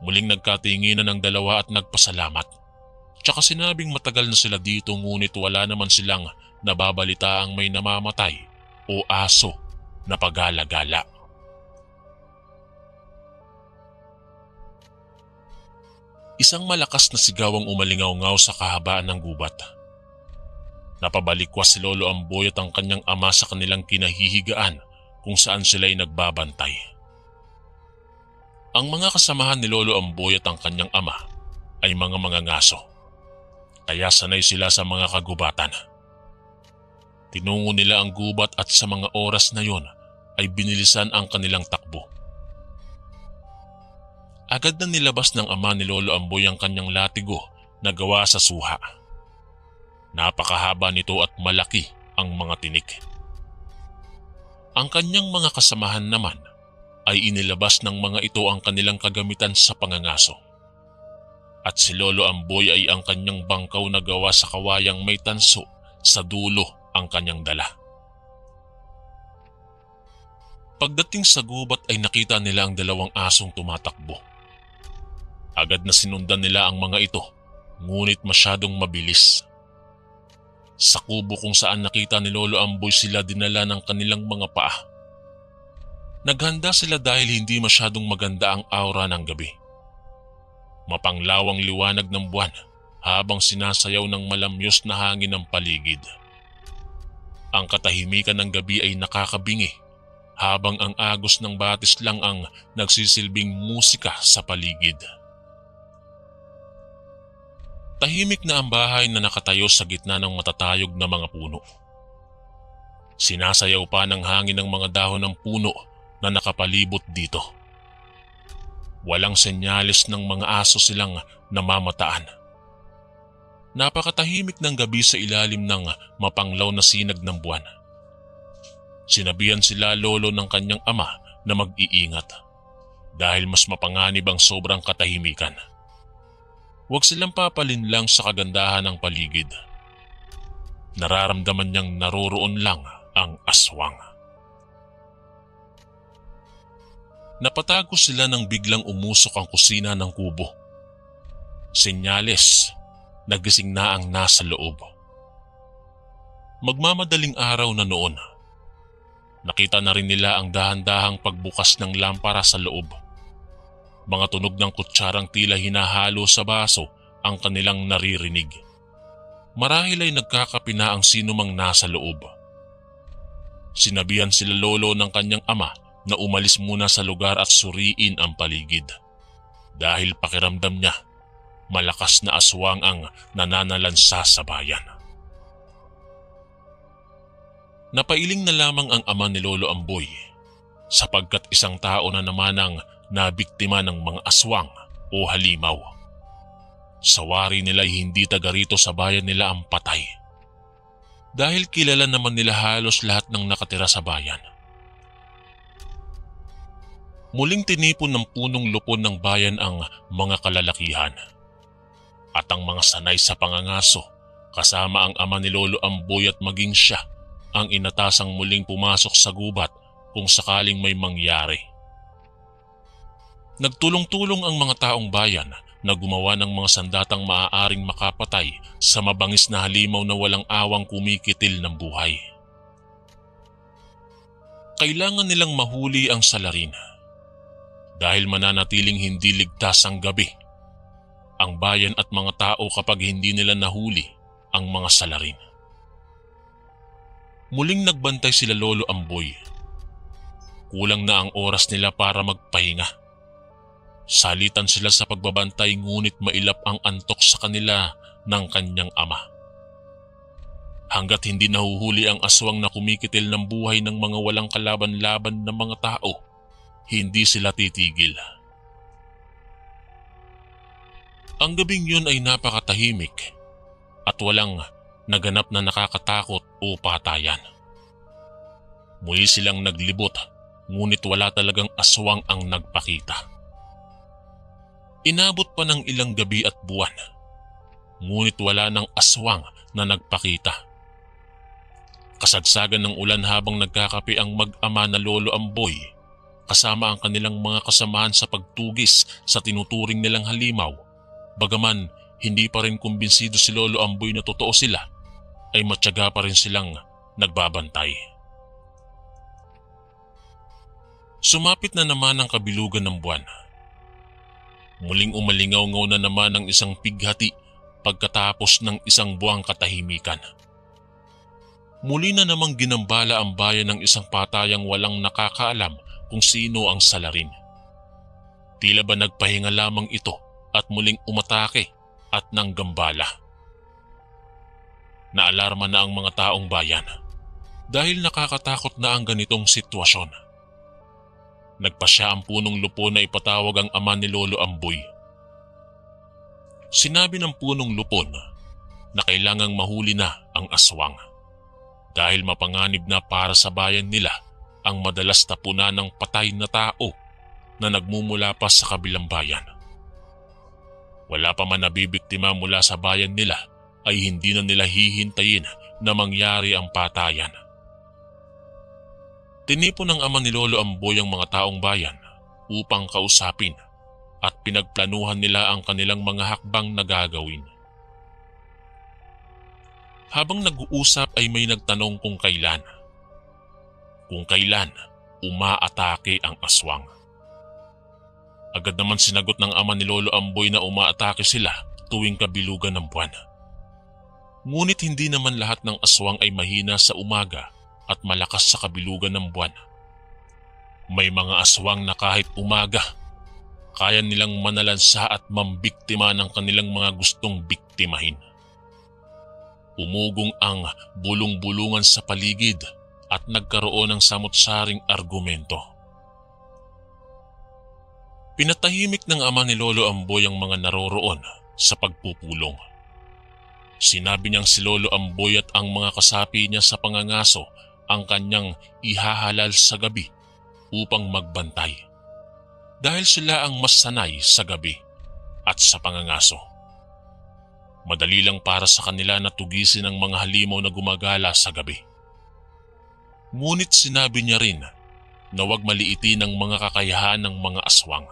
Muling nagkatinginan ang dalawa at nagpasalamat. Tsaka sinabing matagal na sila dito ngunit wala naman silang nababalita ang may namamatay o aso na pagala-gala. Isang malakas na sigaw ang umalingaw-ngaw sa kahabaan ng gubat. Napabalikwas si Lolo Amboy at ang kanyang ama sa kanilang kinahihigaan kung saan sila'y nagbabantay. Ang mga kasamahan ni Lolo Amboy at ang kanyang ama ay mga mangangaso, kaya sanay sila sa mga kagubatan. Tinungo nila ang gubat at sa mga oras na yon ay binilisan ang kanilang takbo. Agad na nilabas ng ama ni Lolo Amboy ang kanyang latigo na gawa sa suha. Napakahaba nito at malaki ang mga tinik. Ang kanyang mga kasamahan naman ay inilabas ng mga ito ang kanilang kagamitan sa pangangaso. At si Lolo Amboy ay ang kanyang bangkaw na gawa sa kawayang may tanso sa dulo ang kanyang dala. Pagdating sa gubat ay nakita nila ang dalawang asong tumatakbo. Agad na sinundan nila ang mga ito, ngunit masyadong mabilis. Sa kubo kung saan nakita ni Lolo Amboy sila dinala ng kanilang mga paa. Naghanda sila dahil hindi masyadong maganda ang aura ng gabi. Mapanglawang liwanag ng buwan habang sinasayaw ng malamyos na hangin ng paligid. Ang katahimikan ng gabi ay nakakabingi habang ang agos ng batis lang ang nagsisilbing musika sa paligid. Tahimik na ang bahay na nakatayo sa gitna ng matatayog na mga puno. Sinasayaw pa ng hangin ng mga dahon ng puno na nakapalibot dito. Walang senyales ng mga aso silang namamataan. Napakatahimik ng gabi sa ilalim ng mapanglaw na sinag ng buwan. Sinabihan sila lolo ng kanyang ama na mag-iingat dahil mas mapanganib ang sobrang katahimikan. Huwag silang papalinlang sa kagandahan ng paligid. Nararamdaman niyang naroroon lang ang aswang. Napatago sila nang biglang umusok ang kusina ng kubo. Senyales, nagising na ang nasa loob. Magmamadaling araw na noon. Nakita na rin nila ang dahan-dahang pagbukas ng lampara sa loob. Mga tunog ng kutsarang tila hinahalo sa baso ang kanilang naririnig. Marahil ay nagkakape na ang sinumang nasa loob. Sinabihan sila lolo ng kanyang ama na umalis muna sa lugar at suriin ang paligid dahil pakiramdam niya malakas na aswang ang nananalansa sa bayan. Napailing na lamang ang ama ni Lolo Amboy sapagkat isang tao na naman ang nabiktima ng mga aswang o halimaw. Sa wari nila hindi taga rito sa bayan nila ang patay. Dahil kilala naman nila halos lahat ng nakatira sa bayan. Muling tinipon ng punong lupon ng bayan ang mga kalalakihan. At ang mga sanay sa pangangaso kasama ang ama ni Lolo Amboy at maging siya ang inatasang muling pumasok sa gubat kung sakaling may mangyari. Nagtulong-tulong ang mga taong bayan na gumawa ng mga sandatang maaaring makapatay sa mabangis na halimaw na walang awang kumikitil ng buhay. Kailangan nilang mahuli ang salarin dahil mananatiling hindi ligtas ang gabi ang bayan at mga tao kapag hindi nila nahuli ang mga salarin. Muling nagbantay sila Lolo Amboy. Kulang na ang oras nila para magpahinga. Salitan sila sa pagbabantay ngunit mailap ang antok sa kanila ng kanyang ama. Hanggat hindi nahuhuli ang aswang na kumikitil ng buhay ng mga walang kalaban-laban na mga tao, hindi sila titigil. Ang gabing yun ay napakatahimik at walang naganap na nakakatakot o patayan. Muli silang naglibot ngunit wala talagang aswang ang nagpakita. Inabot pa ng ilang gabi at buwan, ngunit wala ng aswang na nagpakita. Kasagsagan ng ulan habang nagkakape ang mag-ama na Lolo Amboy kasama ang kanilang mga kasamahan sa pagtugis sa tinuturing nilang halimaw. Bagaman hindi pa rin kumbinsido si Lolo Amboy na totoo sila, ay matyaga pa rin silang nagbabantay. Sumapit na naman ang kabilugan ng buwan. Muling umalingaw-ngaw na naman ang isang pighati pagkatapos ng isang buwang katahimikan. Muli na namang ginambala ang bayan ng isang patayang walang nakakaalam kung sino ang salarin. Tila ba nagpahinga lamang ito at muling umatake at nanggambala. Naalarma na ang mga taong bayan dahil nakakatakot na ang ganitong sitwasyon. Nagpasya ang punong lupon na ipatawag ang ama ni Lolo Amboy. Sinabi ng punong lupon na kailangang mahuli na ang aswang dahil mapanganib na para sa bayan nila ang madalas tapunan ng patay na tao na nagmumula pa sa kabilang bayan. Wala pa man nabibiktima mula sa bayan nila ay hindi na nila hihintayin na mangyari ang patayan. Tinipon ng ama ni Lolo Amboy ang mga taong bayan upang kausapin at pinagplanuhan nila ang kanilang mga hakbang na gagawin. Habang nag-uusap ay may nagtanong kung kailan umaatake ang aswang. Agad naman sinagot ng ama ni Lolo Amboy na umaatake sila tuwing kabilugan ng buwan. Ngunit hindi naman lahat ng aswang ay mahina sa umaga at malakas sa kabilugan ng buwan. May mga aswang na kahit umaga, kaya nilang manalansa at mambiktima ng kanilang mga gustong biktimahin. Umugong ang bulong-bulungan sa paligid at nagkaroon ng samot-saring argumento. Pinatahimik ng ama ni Lolo Amboy ang mga naroroon sa pagpupulong. Sinabi niyang si Lolo Amboy at ang mga kasapi niya sa pangangaso ang kanyang ihahalal sa gabi upang magbantay dahil sila ang mas sanay sa gabi at sa pangangaso. Madali lang para sa kanila na tugisin ang mga halimaw na gumagala sa gabi. Ngunit sinabi niya rin na huwag maliitin ang mga kakayahan ng mga aswang.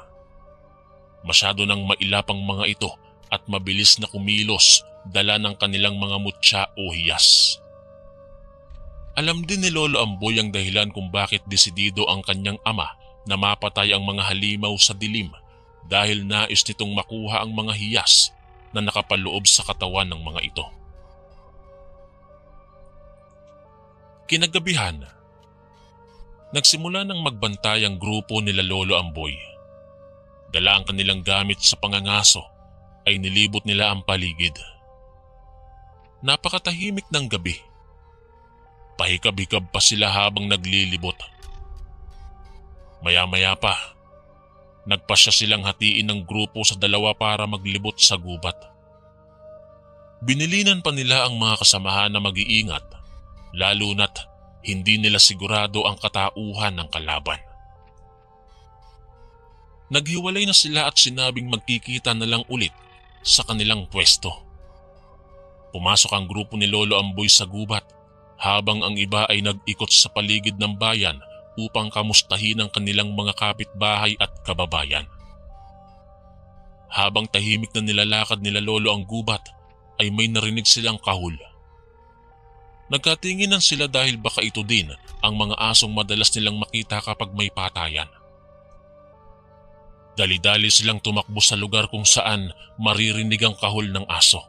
Masyado nang mailap ang mga ito at mabilis na kumilos dala ng kanilang mga mutya o hiyas. Alam din ni Lolo Amboy ang dahilan kung bakit desidido ang kanyang ama na mapatay ang mga halimaw sa dilim dahil nais nitong makuha ang mga hiyas na nakapaloob sa katawan ng mga ito. Kinagabihan, Nagsimula ng magbantay ang grupo nila Lolo Amboy. Dala ang kanilang gamit sa pangangaso ay nilibot nila ang paligid. Napakatahimik ng gabi. Pahikab-hikab pa sila habang naglilibot. Maya-maya pa, nagpasya silang hatiin ng grupo sa dalawa para maglibot sa gubat. Binilinan pa nila ang mga kasamahan na mag-iingat, lalo na't hindi nila sigurado ang katauhan ng kalaban. Naghiwalay na sila at sinabing magkikita na lang ulit sa kanilang pwesto. Pumasok ang grupo ni Lolo Amboy sa gubat habang ang iba ay nag-ikot sa paligid ng bayan upang kamustahin ang kanilang mga kapitbahay at kababayan. Habang tahimik na nilalakad nila Lolo ang gubat ay may narinig silang kahul. Nagkatinginan sila dahil baka ito din ang mga asong madalas nilang makita kapag may patayan. Dali-dali silang tumakbo sa lugar kung saan maririnig ang kahul ng aso.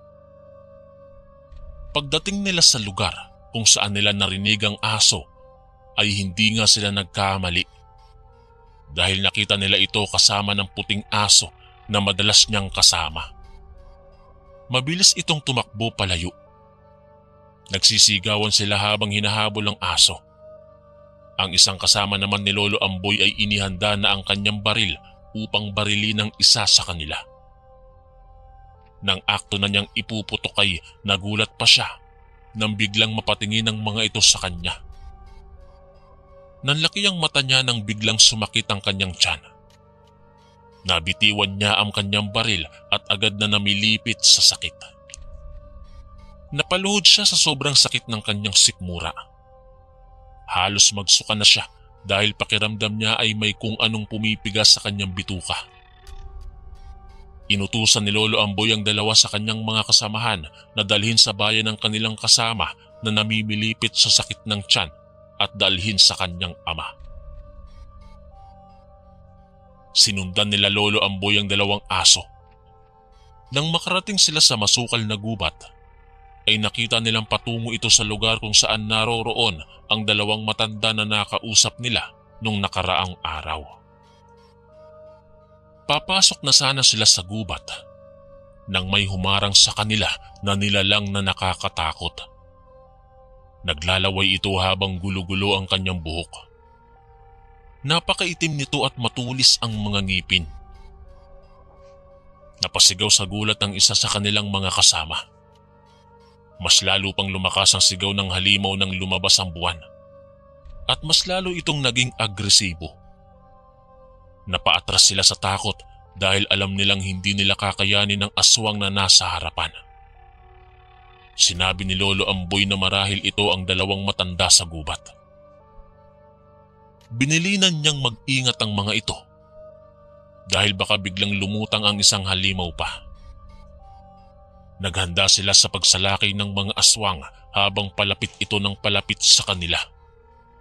Pagdating nila sa lugar kung saan nila narinig ang aso ay hindi nga sila nagkamali dahil nakita nila ito kasama ng puting aso na madalas niyang kasama. Mabilis itong tumakbo palayo. Nagsisigawan sila habang hinahabol ang aso. Ang isang kasama naman ni Lolo Amboy ay inihanda na ang kanyang baril upang barilin ng isa sa kanila. Nang akto na niyang ipuputok ay nagulat pa siya nang biglang mapatingin ang mga ito sa kanya. Nanlaki ang mata niya nang biglang sumakit ang kanyang tiyan. Nabitiwan niya ang kanyang baril at agad na namilipit sa sakit. Napaluhod siya sa sobrang sakit ng kanyang sikmura. Halos magsuka na siya dahil pakiramdam niya ay may kung anong pumipigas sa kanyang bituka. Inutusan ni Lolo Amboy ang dalawa sa kanyang mga kasamahan na dalhin sa bayan ng kanilang kasama na namimilipit sa sakit ng tiyan at dalhin sa kanyang ama. Sinundan nila Lolo Amboy ang dalawang aso. Nang makarating sila sa masukal na gubat, ay nakita nilang patungo ito sa lugar kung saan naroroon ang dalawang matanda na nakausap nila nung nakaraang araw. Papasok na sana sila sa gubat nang may humarang sa kanila na nilalang na nakakatakot. Naglalaway ito habang gulo-gulo ang kanyang buhok. Napakaitim nito at matulis ang mga ngipin. Napasigaw sa gulat ang isa sa kanilang mga kasama. Mas lalo pang lumakas ang sigaw ng halimaw nang lumabas ang buwan. At mas lalo itong naging agresibo. Napaatras sila sa takot dahil alam nilang hindi nila kakayanin ang aswang na nasa harapan. Sinabi ni Lolo Amboy na marahil ito ang dalawang matanda sa gubat. Binilinan niyang mag-ingat ang mga ito dahil baka biglang lumutang ang isang halimaw pa. Naghanda sila sa pagsalakay ng mga aswang habang palapit ito ng palapit sa kanila.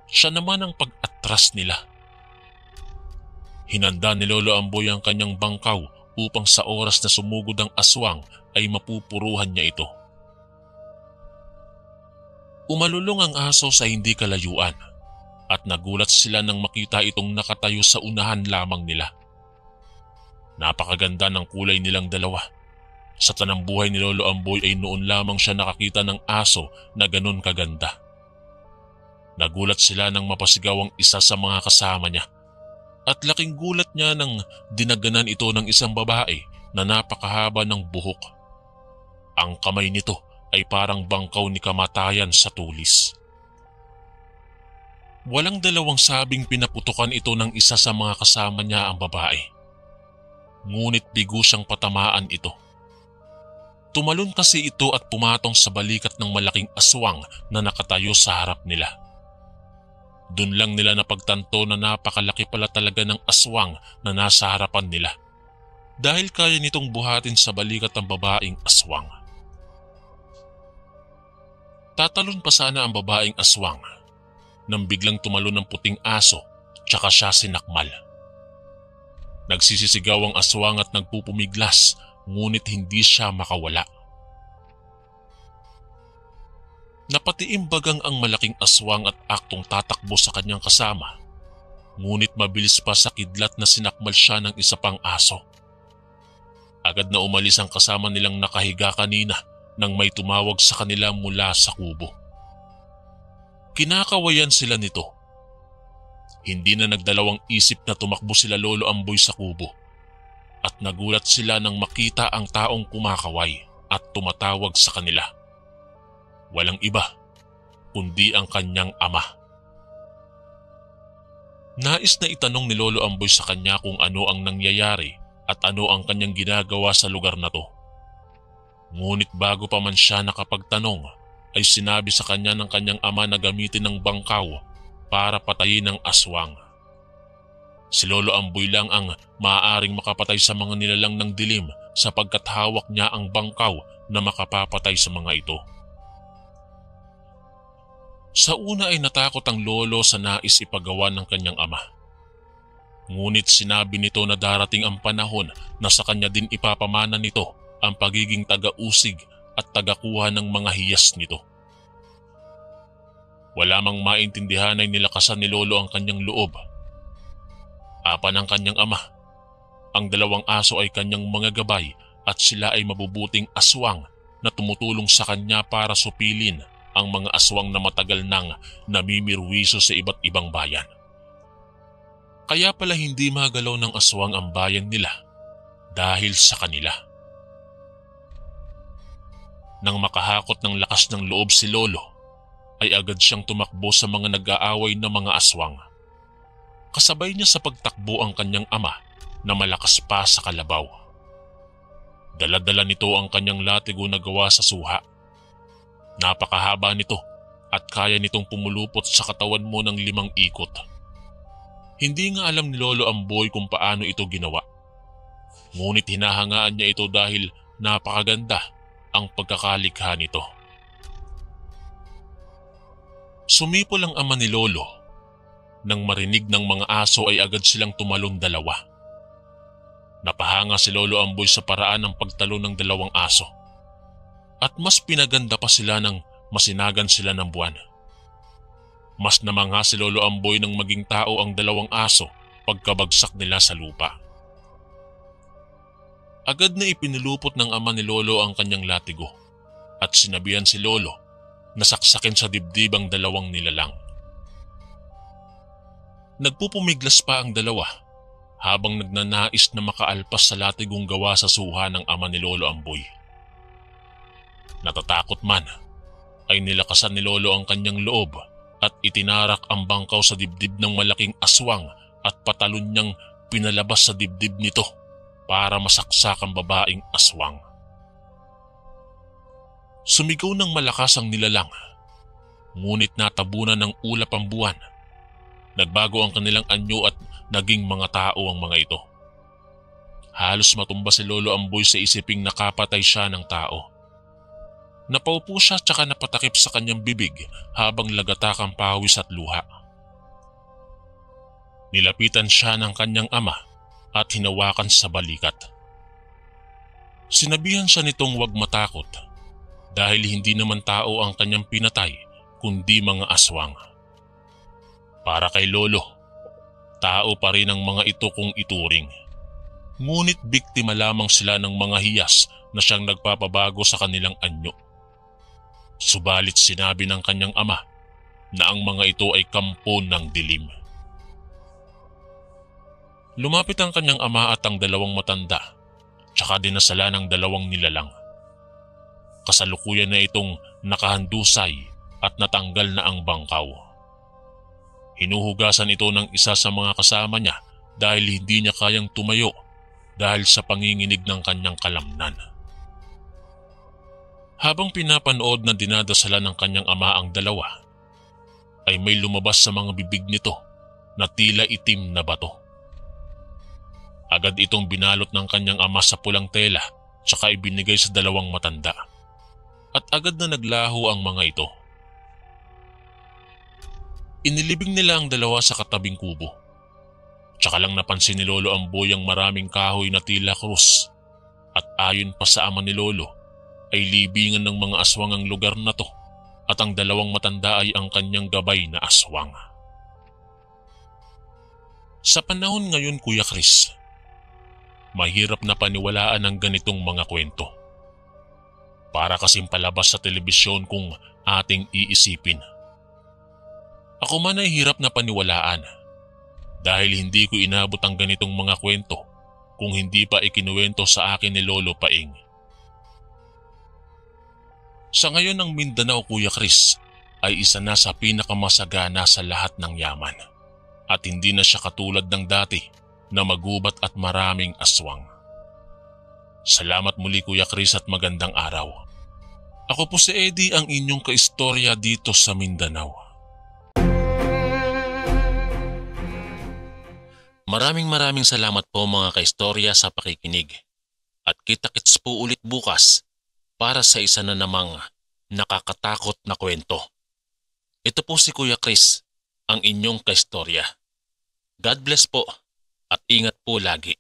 Siya naman ang pag-atras nila. Hinanda ni Lolo Amboy ang kanyang bangkaw upang sa oras na sumugod ang aswang ay mapupuruhan niya ito. Umalulong ang aso sa hindi kalayuan at nagulat sila nang makita itong nakatayo sa unahan lamang nila. Napakaganda ng kulay nilang dalawa. Sa tanang buhay ni Lolo Amboy ay noon lamang siya nakakita ng aso na ganon kaganda. Nagulat sila nang mapasigaw ang isa sa mga kasama niya at laking gulat niya nang dinaganan ito ng isang babae na napakahaba ng buhok. Ang kamay nito ay parang bangkaw ni kamatayan sa tulis. Walang dalawang sabing pinaputukan ito ng isa sa mga kasama niya ang babae. Ngunit bigo siyang patamaan ito. Tumalon kasi ito at pumatong sa balikat ng malaking aswang na nakatayo sa harap nila. Doon lang nila napagtanto na napakalaki pala talaga ng aswang na nasa harapan nila dahil kaya nitong buhatin sa balikat ang babaeng aswang. Tatalon pa sana ang babaeng aswang nang biglang tumalon ng puting aso tsaka siya sinakmal. Nagsisisigaw ang aswang at nagpupumiglas ngunit hindi siya makawala. Napatiimbagang ang malaking aswang at aktong tatakbo sa kanyang kasama Ngunit mabilis pa sa kidlat na sinakmal siya ng isa pang aso. Agad na umalis ang kasama nilang nakahiga kanina nang may tumawag sa kanila mula sa kubo. Kinakawayan sila nito. Hindi na nagdalawang isip na tumakbo sila Lolo Amboy sa kubo at nagulat sila nang makita ang taong kumakaway at tumatawag sa kanila. Walang iba kundi ang kanyang ama. Nais na itanong ni Lolo Amboy sa kanya kung ano ang nangyayari at ano ang kanyang ginagawa sa lugar na to. Ngunit bago pa man siya nakapagtanong ay sinabi sa kanya ng kanyang ama na gamitin ng bangkaw para patayin ang aswang. Si Lolo Amboy lang ang maaaring makapatay sa mga nilalang ng dilim sapagkat hawak niya ang bangkaw na makapapatay sa mga ito. Sa una ay natakot ang lolo sa nais ipagawa ng kanyang ama. Ngunit sinabi nito na darating ang panahon na sa kanya din ipapamana nito ang pagiging taga-usig at tagakuha ng mga hiyas nito. Wala mang maintindihan ay nilakasan ni Lolo ang kanyang loob. Apa ng kanyang ama. Ang dalawang aso ay kanyang mga gabay at sila ay mabubuting aswang na tumutulong sa kanya para supilin ang mga aswang na matagal nang namimirwiso sa iba't ibang bayan. Kaya pala hindi magalaw ng aswang ang bayan nila dahil sa kanila. Nang makahakot ng lakas ng loob si Lolo, ay agad siyang tumakbo sa mga nag-aaway na mga aswang. Kasabay niya sa pagtakbo ang kanyang ama na malakas pa sa kalabaw. Dala-dala nito ang kanyang latigo na gawa sa suha. Napakahaba nito at kaya nitong pumulupot sa katawan mo ng 5 ikot. Hindi nga alam ni Lolo Amboy kung paano ito ginawa. Ngunit hinahangaan niya ito dahil napakaganda ang pagkakalikha nito. Sumipol ang ama ni Lolo. Nang marinig ng mga aso ay agad silang tumalon dalawa. Napahanga si Lolo Amboy sa paraan ng pagtalo ng 2 aso. At mas pinaganda pa sila nang masinagan sila ng buwan. Mas namangha si Lolo Amboy nang maging tao ang 2 aso pagkabagsak nila sa lupa. Agad na ipinulupot ng ama ni Lolo ang kanyang latigo at sinabihan si Lolo na saksakin sa dibdib ang 2 nilalang. Nagpupumiglas pa ang 2 habang nagnanais na makaalpas sa latigong gawa sa suha ng ama ni Lolo Amboy. Natatakot man, ay nilakasan ni Lolo ang kanyang loob at itinarak ang bangkaw sa dibdib ng malaking aswang at patalon niyang pinalabas sa dibdib nito para masaksak ang babaeng aswang. Sumigaw ng malakas ang nilalang, ngunit natabunan ng ulap ang buwan. Nagbago ang kanilang anyo at naging mga tao ang mga ito. Halos matumba si Lolo Amboy sa isiping nakapatay siya ng tao. Napaupo siya tsaka napatakip sa kanyang bibig habang lagatak ang pawis at luha. Nilapitan siya ng kanyang ama at hinawakan sa balikat. Sinabihan siya nitong huwag matakot dahil hindi naman tao ang kanyang pinatay kundi mga aswang. Para kay Lolo, tao pa rin ang mga ito kung ituring. Ngunit biktima lamang sila ng mga hiyas na siyang nagpapabago sa kanilang anyo. Subalit sinabi ng kanyang ama na ang mga ito ay kampo ng dilim. Lumapit ang kanyang ama at ang 2 matanda, tsaka dinasala ng 2 nilalang. Kasalukuyan na itong nakahandusay at natanggal na ang bangkaw. Hinuhugasan ito ng isa sa mga kasama niya dahil hindi niya kayang tumayo dahil sa panginginig ng kanyang kalamnan. Habang pinapanood na dinadasala ng kanyang ama ang 2, ay may lumabas sa mga bibig nito na tila itim na bato. Agad itong binalot ng kanyang ama sa pulang tela tsaka ibinigay sa 2 matanda. At agad na naglaho ang mga ito. Inilibing nila ang 2 sa katabing kubo. Tsaka lang napansin ni Lolo Amboy ang maraming kahoy na tila krus. At ayon pa sa ama ni Lolo, ay libingan ng mga aswang ang lugar na to at ang 2 matanda ay ang kanyang gabay na aswang. Sa panahon ngayon, Kuya Chris, mahirap na paniwalaan ang ganitong mga kwento. Para kasing palabas sa telebisyon kung ating iisipin. Ako man ay hirap na paniwalaan dahil hindi ko inabot ang ganitong mga kwento kung hindi pa ikinuwento sa akin ni Lolo Paing. Sa ngayon ang Mindanao, Kuya Chris, ay isa na sa pinakamasagana sa lahat ng yaman at hindi na siya katulad ng dati na magubat at maraming aswang. Salamat muli, Kuya Chris, at magandang araw. Ako po si Eddie, ang inyong kaistorya dito sa Mindanao. Maraming salamat po mga kaistorya sa pakikinig. At kita-kits po ulit bukas para sa isa na namang nakakatakot na kwento. Ito po si Kuya Chris, ang inyong kaistorya. God bless po at ingat po lagi.